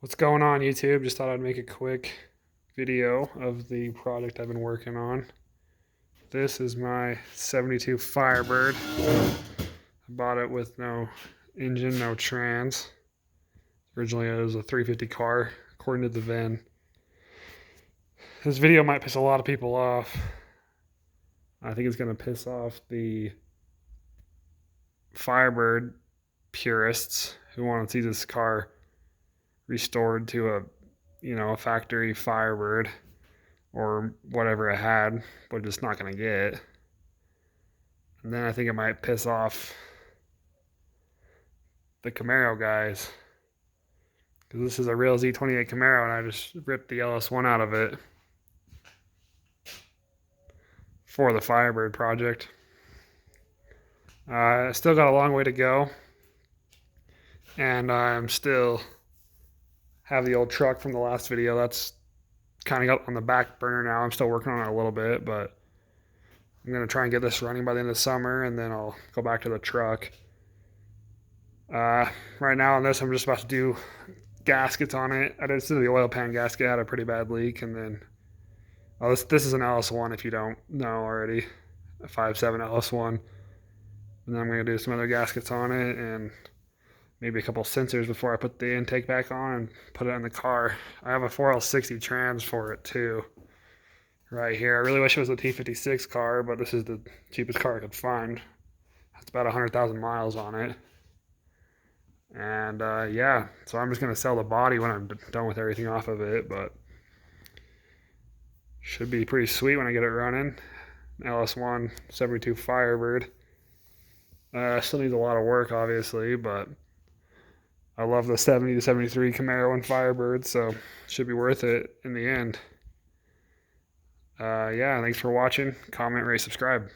What's going on, YouTube? Just thought I'd make a quick video of the project I've been working on. This is my 72 Firebird. I bought it with no engine, no trans. Originally it was a 350 car, according to the VIN. This video might piss a lot of people off. I think it's going to piss off the Firebird purists who want to see this car restored to a factory Firebird or whatever it had, but just not going to get. And then I think it might piss off the Camaro guys, because this is a real Z28 Camaro and I just ripped the LS1 out of it for the Firebird project. I still got a long way to go, and I'm still have the old truck from the last video. That's kind of got on the back burner now. I'm still working on it a little bit, but I'm going to try and get this running by the end of the summer, and then I'll go back to the truck. Right now on this, I'm just about to do gaskets on it. I did the oil pan gasket, had a pretty bad leak, and then this is an LS1 if you don't know already, a 5.7 LS1. And then I'm going to do some other gaskets on it and maybe a couple sensors before I put the intake back on and put it in the car. I have a 4L60 trans for it too, right here. I really wish it was a T56 car, but this is the cheapest car I could find. It's about 100,000 miles on it. And yeah, so I'm just going to sell the body when I'm done with everything off of it, but should be pretty sweet when I get it running. LS1 72 Firebird. Still needs a lot of work, obviously, but I love the 70 to 73 Camaro and Firebird, so it should be worth it in the end. Yeah, thanks for watching. Comment, rate, subscribe.